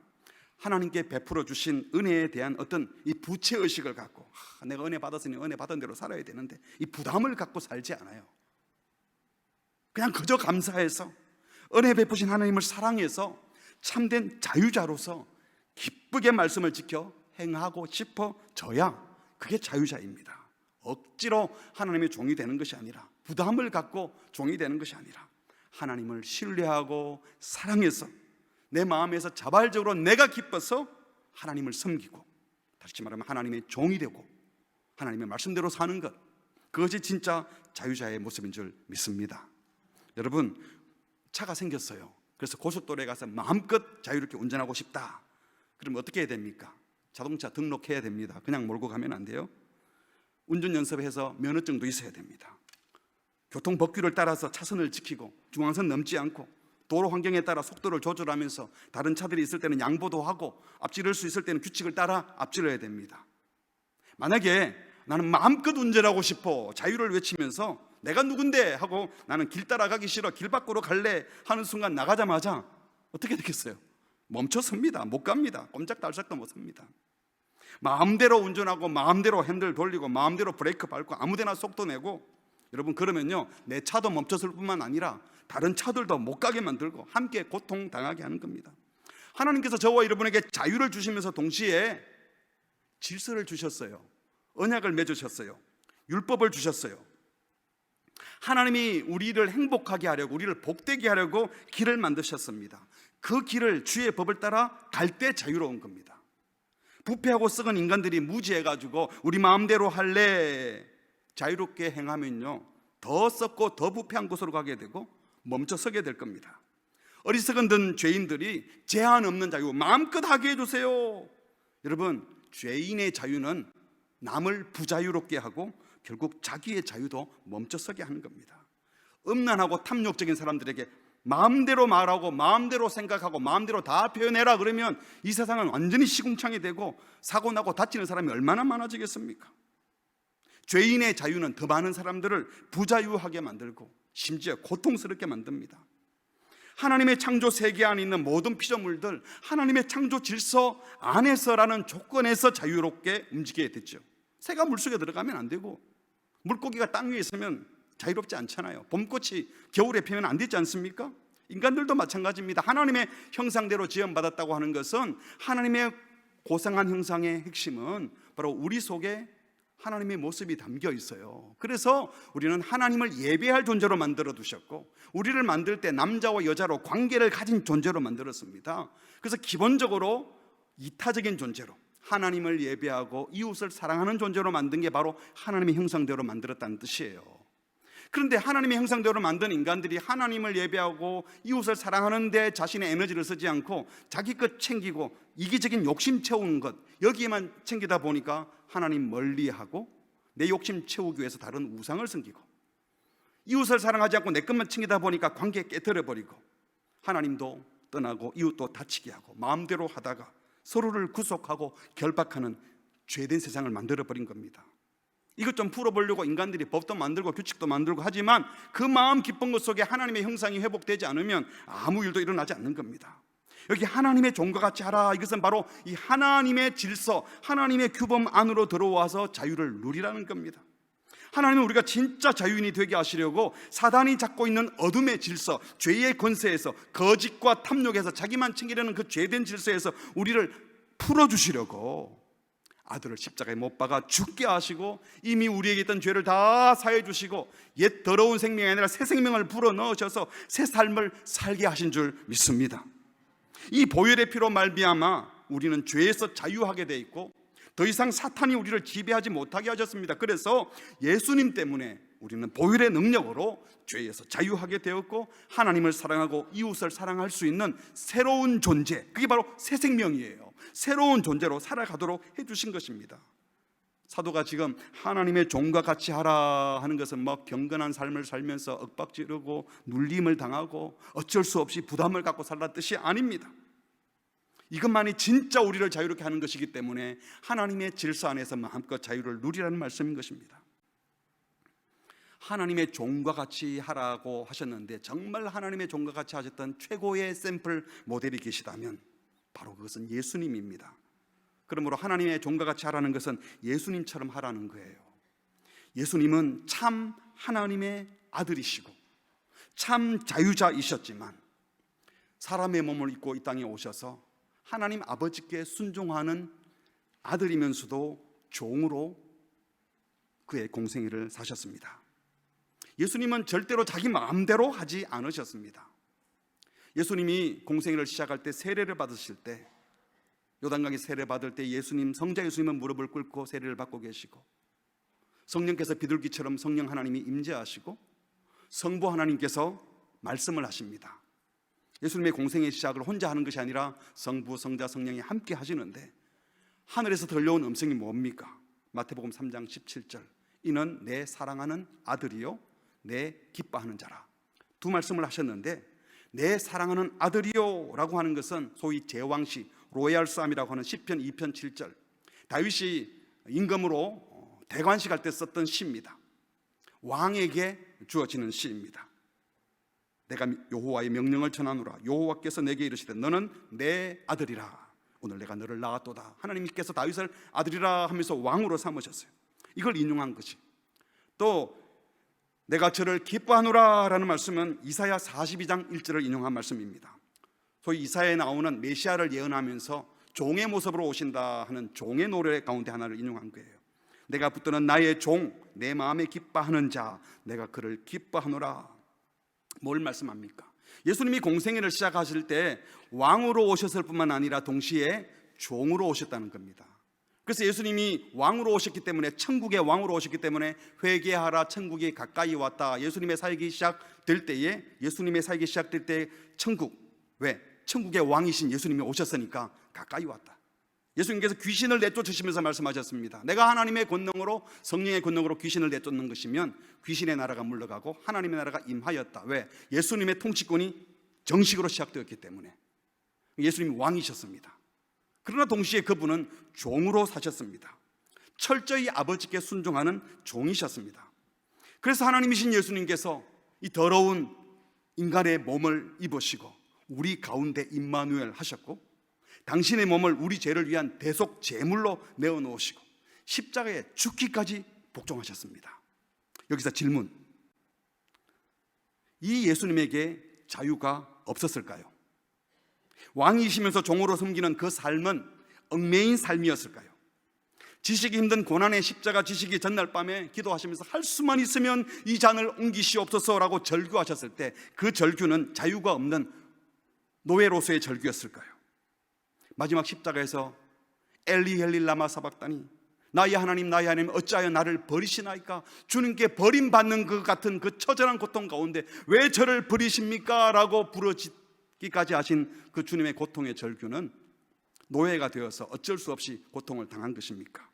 하나님께 베풀어 주신 은혜에 대한 어떤 이 부채의식을 갖고 내가 은혜 받았으니 은혜 받은 대로 살아야 되는데 이 부담을 갖고 살지 않아요. 그냥 그저 감사해서 은혜 베푸신 하나님을 사랑해서 참된 자유자로서 기쁘게 말씀을 지켜 행하고 싶어져야 그게 자유자입니다. 억지로 하나님의 종이 되는 것이 아니라, 부담을 갖고 종이 되는 것이 아니라 하나님을 신뢰하고 사랑해서 내 마음에서 자발적으로 내가 기뻐서 하나님을 섬기고, 다시 말하면 하나님의 종이 되고 하나님의 말씀대로 사는 것, 그것이 진짜 자유자의 모습인 줄 믿습니다. 여러분, 차가 생겼어요. 그래서 고속도로에 가서 마음껏 자유롭게 운전하고 싶다. 그러면 어떻게 해야 됩니까? 자동차 등록해야 됩니다. 그냥 몰고 가면 안 돼요. 운전 연습해서 면허증도 있어야 됩니다. 교통법규를 따라서 차선을 지키고 중앙선 넘지 않고 도로 환경에 따라 속도를 조절하면서 다른 차들이 있을 때는 양보도 하고 앞지를 수 있을 때는 규칙을 따라 앞질러야 됩니다. 만약에 나는 마음껏 운전하고 싶어 자유를 외치면서 내가 누군데 하고 나는 길 따라가기 싫어 길 밖으로 갈래 하는 순간 나가자마자 어떻게 되겠어요? 멈춰 섭니다. 못 갑니다. 꼼짝달싹도 못 섭니다. 마음대로 운전하고 마음대로 핸들 돌리고 마음대로 브레이크 밟고 아무데나 속도 내고, 여러분 그러면요 내 차도 멈췄을 뿐만 아니라 다른 차들도 못 가게 만들고 함께 고통당하게 하는 겁니다. 하나님께서 저와 여러분에게 자유를 주시면서 동시에 질서를 주셨어요. 언약을 맺으셨어요. 율법을 주셨어요. 하나님이 우리를 행복하게 하려고, 우리를 복되게 하려고 길을 만드셨습니다. 그 길을 주의 법을 따라 갈 때 자유로운 겁니다. 부패하고 썩은 인간들이 무지해가지고 우리 마음대로 할래 자유롭게 행하면요 더 썩고 더 부패한 곳으로 가게 되고 멈춰 서게 될 겁니다. 어리석은 든 죄인들이 제한 없는 자유 마음껏 하게 해주세요. 여러분, 죄인의 자유는 남을 부자유롭게 하고 결국 자기의 자유도 멈춰서게 하는 겁니다. 음란하고 탐욕적인 사람들에게 마음대로 말하고 마음대로 생각하고 마음대로 다 표현해라 그러면 이 세상은 완전히 시궁창이 되고 사고나고 다치는 사람이 얼마나 많아지겠습니까? 죄인의 자유는 더 많은 사람들을 부자유하게 만들고 심지어 고통스럽게 만듭니다. 하나님의 창조 세계 안에 있는 모든 피조물들, 하나님의 창조 질서 안에서라는 조건에서 자유롭게 움직여야 되죠. 새가 물속에 들어가면 안 되고 물고기가 땅 위에 있으면 자유롭지 않잖아요. 봄꽃이 겨울에 피면 안 되지 않습니까? 인간들도 마찬가지입니다. 하나님의 형상대로 지음받았다고 하는 것은, 하나님의 고상한 형상의 핵심은 바로 우리 속에 하나님의 모습이 담겨 있어요. 그래서 우리는 하나님을 예배할 존재로 만들어 두셨고, 우리를 만들 때 남자와 여자로 관계를 가진 존재로 만들었습니다. 그래서 기본적으로 이타적인 존재로 하나님을 예배하고 이웃을 사랑하는 존재로 만든 게 바로 하나님의 형상대로 만들었다는 뜻이에요. 그런데 하나님의 형상대로 만든 인간들이 하나님을 예배하고 이웃을 사랑하는 데 자신의 에너지를 쓰지 않고 자기 것 챙기고 이기적인 욕심 채우는 것, 여기에만 챙기다 보니까 하나님 멀리하고 내 욕심 채우기 위해서 다른 우상을 섬기고, 이웃을 사랑하지 않고 내 것만 챙기다 보니까 관계 깨트려버리고 하나님도 떠나고 이웃도 다치게 하고 마음대로 하다가 서로를 구속하고 결박하는 죄된 세상을 만들어버린 겁니다. 이것 좀 풀어보려고 인간들이 법도 만들고 규칙도 만들고 하지만 그 마음 깊은 것 속에 하나님의 형상이 회복되지 않으면 아무 일도 일어나지 않는 겁니다. 여기 하나님의 종과 같이 하라, 이것은 바로 이 하나님의 질서, 하나님의 규범 안으로 들어와서 자유를 누리라는 겁니다. 하나님은 우리가 진짜 자유인이 되게 하시려고 사단이 잡고 있는 어둠의 질서, 죄의 권세에서, 거짓과 탐욕에서, 자기만 챙기려는 그 죄된 질서에서 우리를 풀어주시려고 아들을 십자가에 못 박아 죽게 하시고 이미 우리에게 있던 죄를 다 사해 주시고 옛 더러운 생명이 아니라 새 생명을 불어넣으셔서 새 삶을 살게 하신 줄 믿습니다. 이 보혈의 피로 말미암아 우리는 죄에서 자유하게 돼 있고 더 이상 사탄이 우리를 지배하지 못하게 하셨습니다. 그래서 예수님 때문에 우리는 보혈의 능력으로 죄에서 자유하게 되었고 하나님을 사랑하고 이웃을 사랑할 수 있는 새로운 존재, 그게 바로 새 생명이에요. 새로운 존재로 살아가도록 해주신 것입니다. 사도가 지금 하나님의 종과 같이 하라 하는 것은 뭐 경건한 삶을 살면서 윽박지르고 눌림을 당하고 어쩔 수 없이 부담을 갖고 살라는 뜻이 아닙니다. 이것만이 진짜 우리를 자유롭게 하는 것이기 때문에 하나님의 질서 안에서 마음껏 자유를 누리라는 말씀인 것입니다. 하나님의 종과 같이 하라고 하셨는데, 정말 하나님의 종과 같이 하셨던 최고의 샘플 모델이 계시다면 바로 그것은 예수님입니다. 그러므로 하나님의 종과 같이 하라는 것은 예수님처럼 하라는 거예요. 예수님은 참 하나님의 아들이시고 참 자유자이셨지만 사람의 몸을 입고 이 땅에 오셔서 하나님 아버지께 순종하는 아들이면서도 종으로 그의 공생애를 사셨습니다. 예수님은 절대로 자기 마음대로 하지 않으셨습니다. 예수님이 공생애를 시작할 때, 세례를 받으실 때, 요단강에 세례 받을 때 예수님, 성자 예수님은 무릎을 꿇고 세례를 받고 계시고, 성령께서 비둘기처럼 성령 하나님이 임재하시고, 성부 하나님께서 말씀을 하십니다. 예수님의 공생의 시작을 혼자 하는 것이 아니라 성부, 성자, 성령이 함께 하시는데, 하늘에서 들려온 음성이 뭡니까? 마태복음 3장 17절, 이는 내 사랑하는 아들이요 내 기뻐하는 자라. 두 말씀을 하셨는데, 내 사랑하는 아들이요 라고 하는 것은 소위 제왕시, 로얄쌈이라고 하는 시편 2편 7절, 다윗이 임금으로 대관식 할 때 썼던 시입니다. 왕에게 주어지는 시입니다. 내가 여호와의 명령을 전하노라. 여호와께서 내게 이르시되 너는 내 아들이라. 오늘 내가 너를 낳았도다. 하나님께서 다윗을 아들이라 하면서 왕으로 삼으셨어요. 이걸 인용한 것이. 또 내가 저를 기뻐하노라 라는 말씀은 이사야 42장 1절을 인용한 말씀입니다. 소위 이사야에 나오는 메시아를 예언하면서 종의 모습으로 오신다 하는 종의 노래 가운데 하나를 인용한 거예요. 내가 붙드는 나의 종, 내 마음에 기뻐하는 자, 내가 그를 기뻐하노라. 뭘 말씀합니까? 예수님이 공생애를 시작하실 때 왕으로 오셨을 뿐만 아니라 동시에 종으로 오셨다는 겁니다. 그래서 예수님이 왕으로 오셨기 때문에, 천국의 왕으로 오셨기 때문에 회개하라, 천국이 가까이 왔다. 예수님의 사역이 시작될 때에, 예수님의 사역이 시작될 때 천국, 왜? 천국의 왕이신 예수님이 오셨으니까 가까이 왔다. 예수님께서 귀신을 내쫓으시면서 말씀하셨습니다. 내가 하나님의 권능으로, 성령의 권능으로 귀신을 내쫓는 것이면 귀신의 나라가 물러가고 하나님의 나라가 임하였다. 왜? 예수님의 통치권이 정식으로 시작되었기 때문에. 예수님이 왕이셨습니다. 그러나 동시에 그분은 종으로 사셨습니다. 철저히 아버지께 순종하는 종이셨습니다. 그래서 하나님이신 예수님께서 이 더러운 인간의 몸을 입으시고 우리 가운데 임마누엘 하셨고, 당신의 몸을 우리 죄를 위한 대속 제물로 내어놓으시고 십자가에 죽기까지 복종하셨습니다. 여기서 질문, 이 예수님에게 자유가 없었을까요? 왕이시면서 종으로 섬기는 그 삶은 얽매인 삶이었을까요? 지시기 힘든 고난의 십자가 지시기 전날 밤에 기도하시면서 할 수만 있으면 이 잔을 옮기시옵소서라고 절규하셨을 때 그 절규는 자유가 없는 노예로서의 절규였을까요? 마지막 십자가에서 엘리 엘리 라마 사박다니, 나의 하나님 나의 하나님 어찌하여 나를 버리시나이까, 주님께 버림받는 것 같은 그 처절한 고통 가운데 왜 저를 버리십니까? 라고 부르짖기까지 하신 그 주님의 고통의 절규는 노예가 되어서 어쩔 수 없이 고통을 당한 것입니까?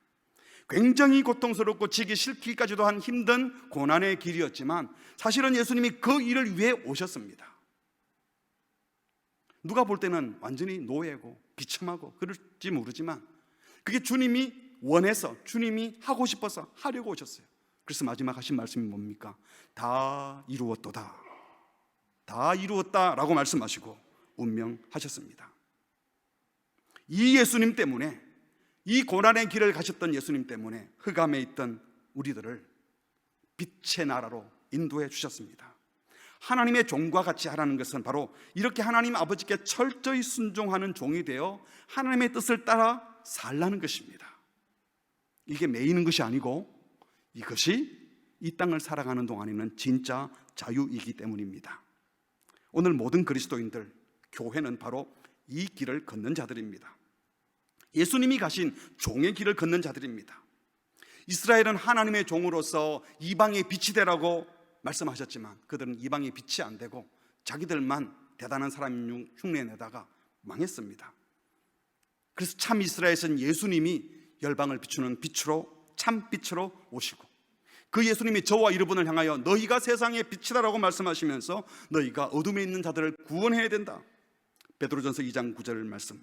굉장히 고통스럽고 지기 싫기까지도 한 힘든 고난의 길이었지만 사실은 예수님이 그 일을 위해 오셨습니다. 누가 볼 때는 완전히 노예고 비참하고 그럴지 모르지만 그게 주님이 원해서, 주님이 하고 싶어서 하려고 오셨어요. 그래서 마지막 하신 말씀이 뭡니까? 다 이루었도다, 다 이루었다라고 말씀하시고 운명하셨습니다. 이 예수님 때문에, 이 고난의 길을 가셨던 예수님 때문에 흑암에 있던 우리들을 빛의 나라로 인도해 주셨습니다. 하나님의 종과 같이 하라는 것은 바로 이렇게 하나님 아버지께 철저히 순종하는 종이 되어 하나님의 뜻을 따라 살라는 것입니다. 이게 매이는 것이 아니고 이것이 이 땅을 살아가는 동안에는 진짜 자유이기 때문입니다. 오늘 모든 그리스도인들, 교회는 바로 이 길을 걷는 자들입니다. 예수님이 가신 종의 길을 걷는 자들입니다. 이스라엘은 하나님의 종으로서 이방의 빛이 되라고 말씀하셨지만 그들은 이방의 빛이 안 되고 자기들만 대단한 사람 흉내내다가 망했습니다. 그래서 참 이스라엘에서는 예수님이 열방을 비추는 빛으로 참 빛으로 오시고, 그 예수님이 저와 여러분을 향하여 너희가 세상의 빛이다라고 말씀하시면서 너희가 어둠에 있는 자들을 구원해야 된다. 베드로전서 2장 9절 말씀,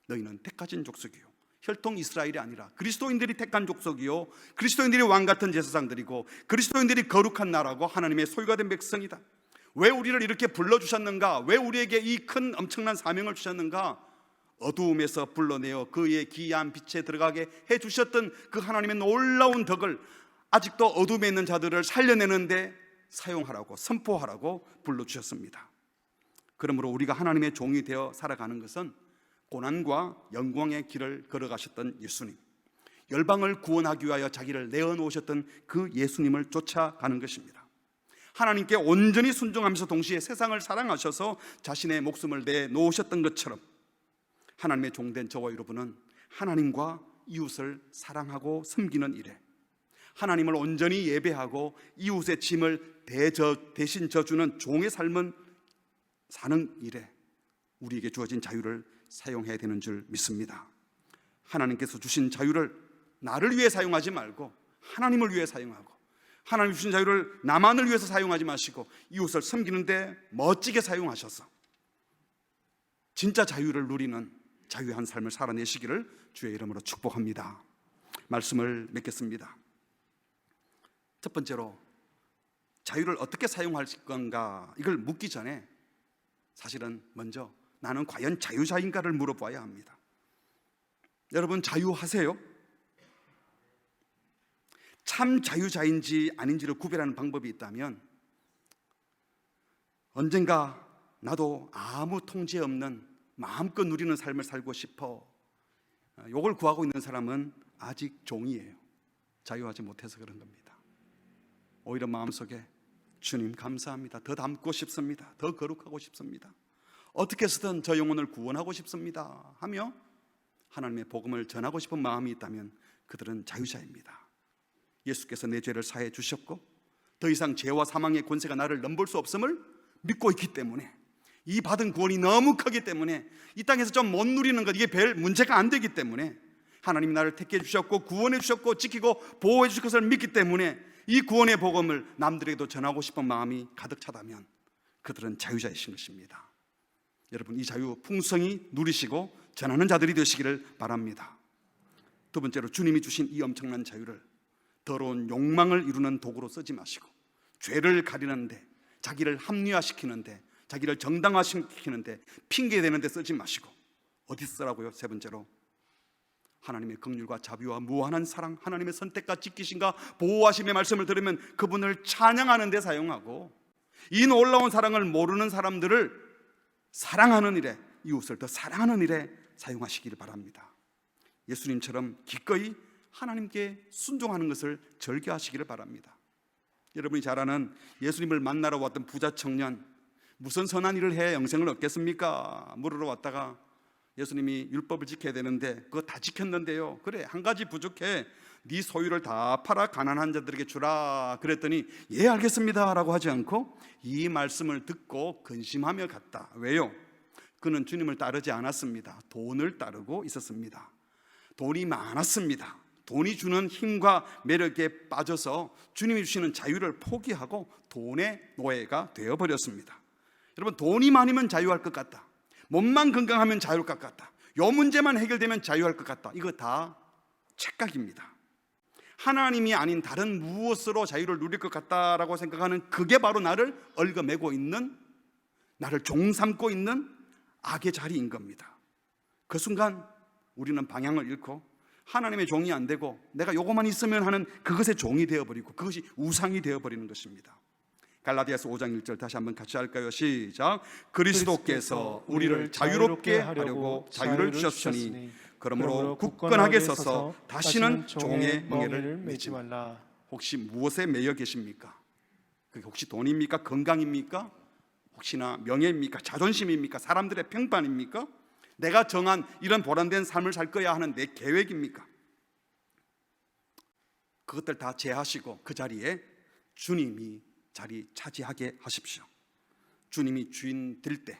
너희는 택하신 족속이요 혈통 이스라엘이 아니라 그리스도인들이 택한 족속이요 그리스도인들이 왕같은 제사장들이고 그리스도인들이 거룩한 나라고 하나님의 소유가 된 백성이다. 왜 우리를 이렇게 불러주셨는가? 왜 우리에게 이 큰 엄청난 사명을 주셨는가? 어두움에서 불러내어 그의 기이한 빛에 들어가게 해주셨던 그 하나님의 놀라운 덕을 아직도 어둠에 있는 자들을 살려내는데 사용하라고, 선포하라고 불러주셨습니다. 그러므로 우리가 하나님의 종이 되어 살아가는 것은 고난과 영광의 길을 걸어가셨던 예수님, 열방을 구원하기 위하여 자기를 내어놓으셨던 그 예수님을 쫓아가는 것입니다. 하나님께 온전히 순종하면서 동시에 세상을 사랑하셔서 자신의 목숨을 내놓으셨던 것처럼 하나님의 종된 저와 여러분은 하나님과 이웃을 사랑하고 섬기는 일에, 하나님을 온전히 예배하고 이웃의 짐을 대신 져주는 종의 삶은 사는 일에 우리에게 주어진 자유를 사용해야 되는 줄 믿습니다. 하나님께서 주신 자유를 나를 위해 사용하지 말고 하나님을 위해 사용하고, 하나님 주신 자유를 나만을 위해서 사용하지 마시고 이웃을 섬기는데 멋지게 사용하셔서 진짜 자유를 누리는 자유한 삶을 살아내시기를 주의 이름으로 축복합니다. 말씀을 맺겠습니다. 첫 번째로, 자유를 어떻게 사용할 건가, 이걸 묻기 전에 사실은 먼저 나는 과연 자유자인가를 물어봐야 합니다. 여러분, 자유하세요? 참 자유자인지 아닌지를 구별하는 방법이 있다면, 언젠가 나도 아무 통제 없는 마음껏 누리는 삶을 살고 싶어, 이걸 구하고 있는 사람은 아직 종이에요. 자유하지 못해서 그런 겁니다. 오히려 마음속에 주님 감사합니다, 더 닮고 싶습니다, 더 거룩하고 싶습니다, 어떻게 해서든 저 영혼을 구원하고 싶습니다 하며 하나님의 복음을 전하고 싶은 마음이 있다면 그들은 자유자입니다. 예수께서 내 죄를 사해 주셨고 더 이상 죄와 사망의 권세가 나를 넘볼 수 없음을 믿고 있기 때문에, 이 받은 구원이 너무 크기 때문에 이 땅에서 좀 못 누리는 것, 이게 별 문제가 안 되기 때문에, 하나님이 나를 택해 주셨고 구원해 주셨고 지키고 보호해 주실 것을 믿기 때문에 이 구원의 복음을 남들에게도 전하고 싶은 마음이 가득 차다면 그들은 자유자이신 것입니다. 여러분, 이 자유 풍성히 누리시고 전하는 자들이 되시기를 바랍니다. 두 번째로, 주님이 주신 이 엄청난 자유를 더러운 욕망을 이루는 도구로 쓰지 마시고, 죄를 가리는데, 자기를 합리화시키는데, 자기를 정당화시키는데, 핑계대는 데 쓰지 마시고, 어디 쓰라고요? 세 번째로, 하나님의 긍휼과 자비와 무한한 사랑, 하나님의 선택과 지키심과 보호하심의 말씀을 들으면 그분을 찬양하는 데 사용하고, 이 놀라운 사랑을 모르는 사람들을 사랑하는 일에, 이웃을 더 사랑하는 일에 사용하시기를 바랍니다. 예수님처럼 기꺼이 하나님께 순종하는 것을 절개하시기를 바랍니다. 여러분이 잘 아는 예수님을 만나러 왔던 부자 청년, 무슨 선한 일을 해야 영생을 얻겠습니까? 물으러 왔다가 예수님이 율법을 지켜야 되는데 그거 다 지켰는데요, 그래 한 가지 부족해, 네 소유를 다 팔아 가난한 자들에게 주라 그랬더니 예 알겠습니다 라고 하지 않고 이 말씀을 듣고 근심하며 갔다. 왜요? 그는 주님을 따르지 않았습니다. 돈을 따르고 있었습니다. 돈이 많았습니다. 돈이 주는 힘과 매력에 빠져서 주님이 주시는 자유를 포기하고 돈의 노예가 되어버렸습니다. 여러분, 돈이 많으면 자유할 것 같다, 몸만 건강하면 자유할 것 같다, 요 문제만 해결되면 자유할 것 같다, 이거 다 착각입니다. 하나님이 아닌 다른 무엇으로 자유를 누릴 것 같다라고 생각하는 그게 바로 나를 얽어매고 있는, 나를 종 삼고 있는 악의 자리인 겁니다. 그 순간 우리는 방향을 잃고 하나님의 종이 안 되고 내가 요것만 있으면 하는 그것의 종이 되어버리고 그것이 우상이 되어버리는 것입니다. 갈라디아서 5장 1절 다시 한번 같이 할까요? 시작. 그리스도께서 우리를 자유롭게 하려고 자유를 주셨으니 그러므로 굳건하게 서서 다시는 종의 멍에를 매지 말라. 혹시 무엇에 매여 계십니까? 그게 혹시 돈입니까? 건강입니까? 혹시나 명예입니까? 자존심입니까? 사람들의 평판입니까? 내가 정한 이런 보람된 삶을 살 거야 하는 내 계획입니까? 그것들 다 제하시고 그 자리에 주님이 자리 차지하게 하십시오. 주님이 주인 될 때,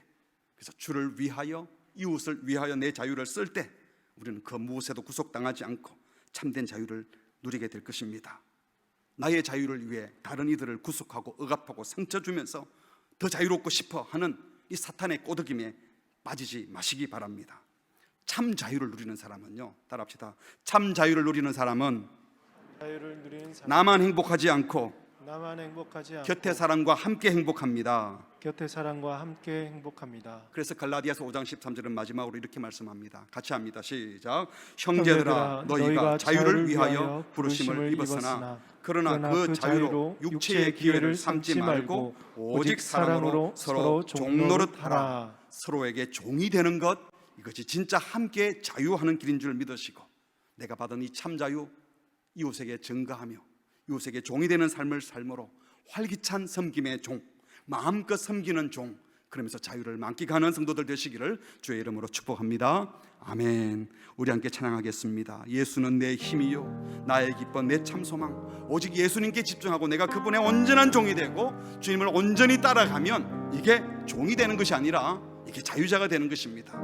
그래서 주를 위하여, 이웃을 위하여 내 자유를 쓸 때 우리는 그 무엇에도 구속당하지 않고 참된 자유를 누리게 될 것입니다. 나의 자유를 위해 다른 이들을 구속하고 억압하고 상처 주면서 더 자유롭고 싶어 하는 이 사탄의 꼬드김에 빠지지 마시기 바랍니다. 참 자유를 누리는 사람은요, 따라합시다. 참 자유를 누리는 사람은 나만 행복하지 않고 곁에 사람과 함께 행복합니다. 그래서 갈라디아서 5장 13절은 마지막으로 이렇게 말씀합니다. 같이 합니다. 시작. 형제들아, 너희가 자유를 위하여 부르심을 입었으나 그러나 그 자유로 육체의 기회를 삼지 말고 오직 사랑으로 서로 종노릇하라. 서로에게 종이 되는 것, 이것이 진짜 함께 자유하는 길인 줄 믿으시고, 내가 받은 이 참 자유, 이웃에게 증가하며 이웃에게 종이 되는 삶을 삶으로 활기찬 섬김의 종, 마음껏 섬기는 종, 그러면서 자유를 만끽하는 성도들 되시기를 주의 이름으로 축복합니다. 아멘. 우리 함께 찬양하겠습니다. 예수는 내 힘이요 나의 기쁨 내 참 소망. 오직 예수님께 집중하고 내가 그분의 온전한 종이 되고 주님을 온전히 따라가면 이게 종이 되는 것이 아니라 이게 자유자가 되는 것입니다.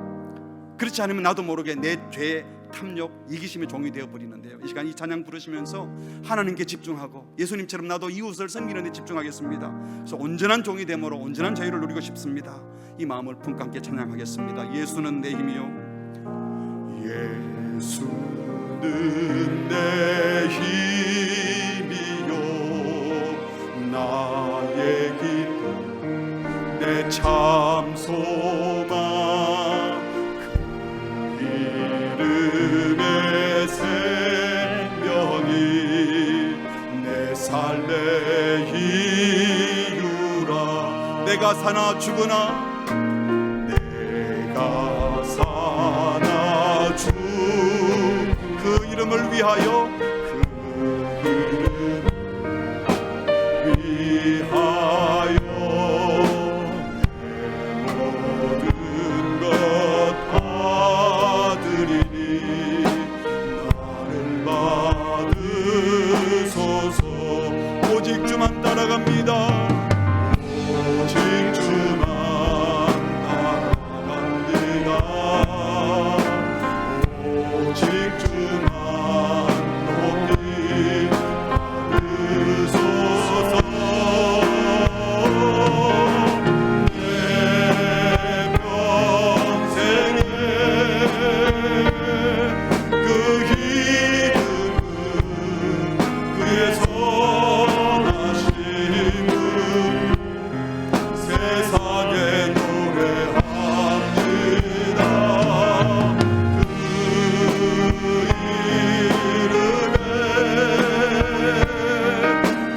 그렇지 않으면 나도 모르게 내 죄, 탐욕, 이기심의 종이 되어버리는데요. 이 시간 이 찬양 부르시면서 하나님께 집중하고 예수님처럼 나도 이웃을 섬기는 데 집중하겠습니다. 그래서 온전한 종이 되므로 온전한 자유를 누리고 싶습니다. 이 마음을 품고 함께 찬양하겠습니다. 예수는 내 힘이요 예수는 내 힘이요 나의 기쁨 내 참 소망 이름의 생명이 내 삶의 이유라. 내가 사나 죽으나 내가 사나 죽 그 이름을 위하여 그 이름 위하여 내 모든 것 오직 주만 따라갑니다. 오직 주만 따라갑니다. 오직 주만 높이 받으소서. 내 평생에 그 이름은 그의 세상에 노래합니다.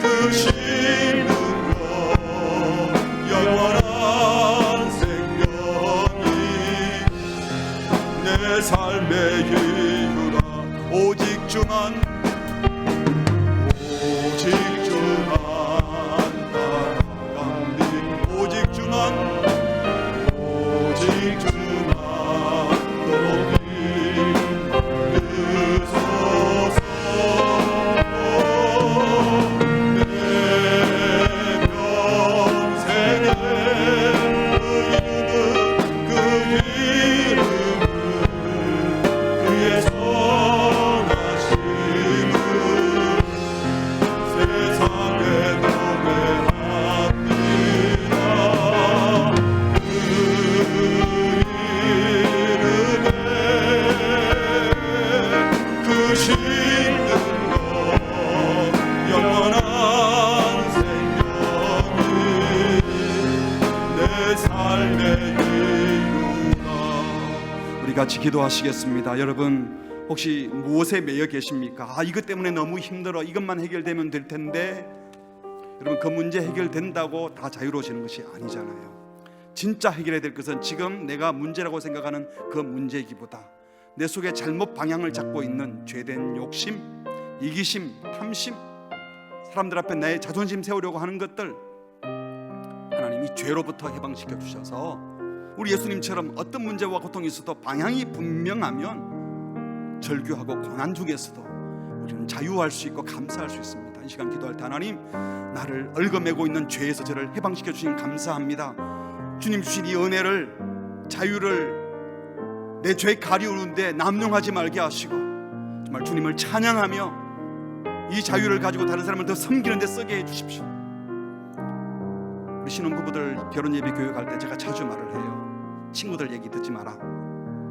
그 신능력 영원한 생명이 내 삶의 이유라. 오직 주만 오직 주만 높이 받으소서. 내 평생에 그 이름은 그의 선하심을 세상에 노래합니다. 그 신능력 영원한 생명이 내 삶의 이유라. 우리 같이 기도하시겠습니다. 여러분 혹시 무엇에 매여 계십니까? 이것 때문에 너무 힘들어, 이것만 해결되면 될 텐데. 여러분 그 문제 해결된다고 다 자유로워지는 것이 아니잖아요. 진짜 해결해야 될 것은 지금 내가 문제라고 생각하는 그 문제이기보다 내 속에 잘못 방향을 잡고 있는 죄된 욕심, 이기심, 탐심, 사람들 앞에 나의 자존심 세우려고 하는 것들, 하나님이 죄로부터 해방시켜 주셔서 우리 예수님처럼 어떤 문제와 고통이 있어도 방향이 분명하면 절규하고 고난 중에서도 우리는 자유할 수 있고 감사할 수 있습니다. 이 시간 기도할 때 하나님, 나를 얽어매고 있는 죄에서 저를 해방시켜 주신 감사합니다. 주님 주신 이 은혜를, 자유를 내 죄 가리우는데 남용하지 말게 하시고 정말 주님을 찬양하며 이 자유를 가지고 다른 사람을 더 섬기는 데 쓰게 해 주십시오. 우리 신혼부부들 결혼 예비 교육할 때 제가 자주 말을 해요. 친구들 얘기 듣지 마라.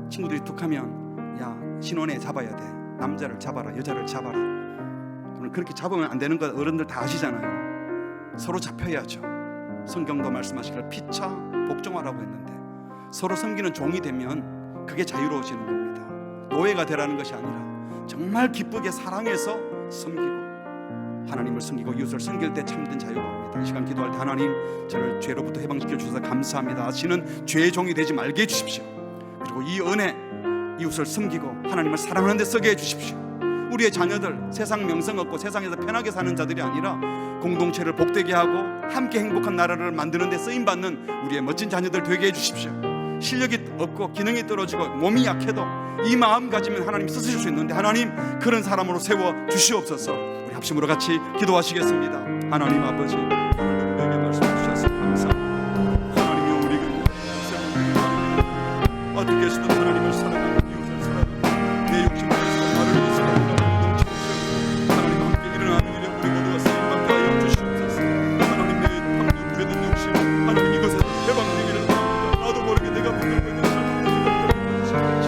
친구들이 툭하면 야, 신혼에 잡아야 돼. 남자를 잡아라, 여자를 잡아라. 그렇게 잡으면 안 되는 거 어른들 다 아시잖아요. 서로 잡혀야죠. 성경도 말씀하시기를 피차 복종하라고 했는데, 서로 섬기는 종이 되면 그게 자유로워지는 겁니다. 노예가 되라는 것이 아니라 정말 기쁘게 사랑해서 섬기고 하나님을 섬기고 이웃을 섬길 때 참된 자유가 옵니다. 이 시간 기도할 때 하나님, 저를 죄로부터 해방시켜 주셔서 감사합니다. 다시는 죄의 종이 되지 말게 해주십시오. 그리고 이 은혜, 이웃을 섬기고 하나님을 사랑하는 데 쓰게 해주십시오. 우리의 자녀들 세상 명성 얻고 세상에서 편하게 사는 자들이 아니라 공동체를 복되게 하고 함께 행복한 나라를 만드는 데 쓰임받는 우리의 멋진 자녀들 되게 해주십시오. 실력이 없고 기능이 떨어지고 몸이 약해도 이 마음 가지면 하나님 쓰실 수 있는데, 하나님 그런 사람으로 세워 주시옵소서. 우리 합심으로 같이 기도하시겠습니다. 하나님 아버지, 오늘도 우리에게 말씀해 주셔서 감사합니다. 하나님이 우리가 어떻게 해서든 하나님을 사랑하고 이웃을 사랑하고 내 욕심을 위해서 나를 위해서 하나님 함께 일어나는 일에 우리 모두가 쓰임받게 하여 주시옵소서. 하나님의 방주되는 욕심, 하나님 이것에서 해방되기를 바랍니다. 나도 모르게 내가 붙들고 있는 잘못된 생각들,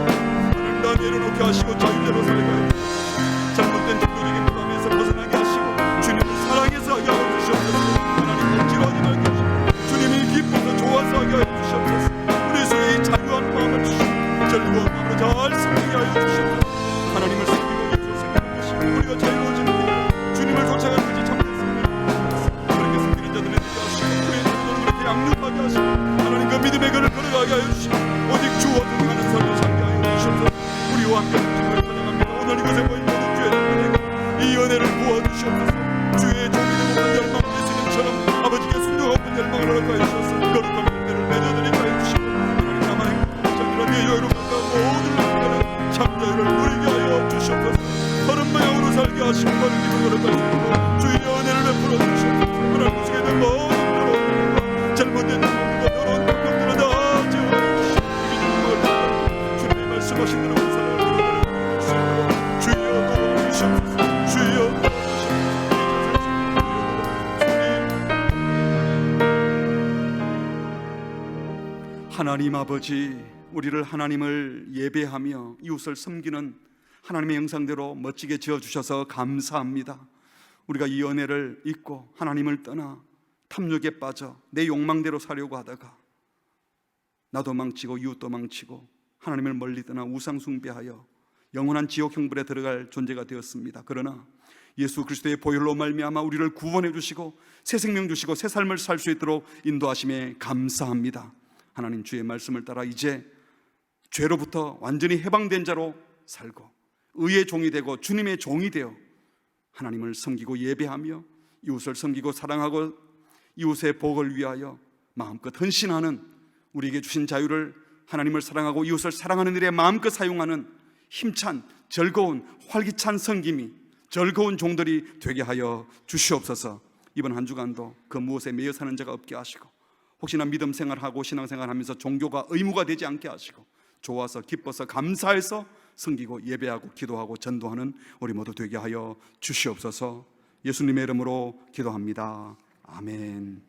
하나님 나 내려놓게 하시고 자유대로 살게 하여 주시옵소서. 잘못된 종교적인 부담에서 벗어나게 하시고 주님을 사랑해서 하게 하여 주시옵소서. 하나님 억지로하지 말게 하시고 주님이 기뻐서 좋아서 하게 하여 주시옵소서. 우리 속에 이 자유한 마음을 주시고 즐거운 마음으로 잘 섬기게 하여 주시옵소서. 하나님을 섬기고 예수를 섬기는 것이 우리가 자유로워지는 길, 주님을 쫓아가는 것이 참된 승리입니다. 그렇게 섬기는 자들을 되게 하시고 우리의 자녀들을 그렇게 양육하게 하시고 하나님 그 믿음의 길을 걸어가게 하여 주시고 오직 주와 동행하는 삶을 살게 하여 주시옵소서. 우리와 함께 주님을 찬양합니다. 오늘 이곳에 모인 모든 주의 종들에게 이 은혜를 부어주시옵소서. 주의 종이 되고 열망 예수님처럼 아버지께 순종하고 열망을 허락하여 주셔서 거룩한 열매를 맺어드리게 하여 주시고 하나님 나만 행복한 자유를 여유로 가까운 모든 것들을 참자유를 누리게 하여 주시옵소서. 바른 방향으로 살게 하시고 바른 길을 걸어가시고 주의 은혜를 베풀어 주시옵소서. 하나님 속에 있는 모든 더러운 잘못된 것과 더러운 것들을 다 제어하시고 주님의 말씀하신 대로 살아가는 주여 도와주시옵소서. 주여 하나님 아버지, 우리를 하나님을 예배하며 이웃을 섬기는 하나님의 형상대로 멋지게 지어주셔서 감사합니다. 우리가 이 은혜를 잊고 하나님을 떠나 탐욕에 빠져 내 욕망대로 사려고 하다가 나도 망치고 이웃도 망치고 하나님을 멀리 떠나 우상 숭배하여 영원한 지옥 형벌에 들어갈 존재가 되었습니다. 그러나 예수 그리스도의 보혈로 말미암아 우리를 구원해 주시고 새 생명 주시고 새 삶을 살 수 있도록 인도하심에 감사합니다. 하나님, 주의 말씀을 따라 이제 죄로부터 완전히 해방된 자로 살고 의의 종이 되고 주님의 종이 되어 하나님을 섬기고 예배하며 이웃을 섬기고 사랑하고 이웃의 복을 위하여 마음껏 헌신하는, 우리에게 주신 자유를 하나님을 사랑하고 이웃을 사랑하는 일에 마음껏 사용하는 힘찬 즐거운 활기찬 섬김이 즐거운 종들이 되게 하여 주시옵소서. 이번 한 주간도 그 무엇에 매여 사는 자가 없게 하시고 혹시나 믿음 생활하고 신앙생활하면서 종교가 의무가 되지 않게 하시고 좋아서 기뻐서 감사해서 섬기고 예배하고 기도하고 전도하는 우리 모두 되게 하여 주시옵소서. 예수님의 이름으로 기도합니다. 아멘.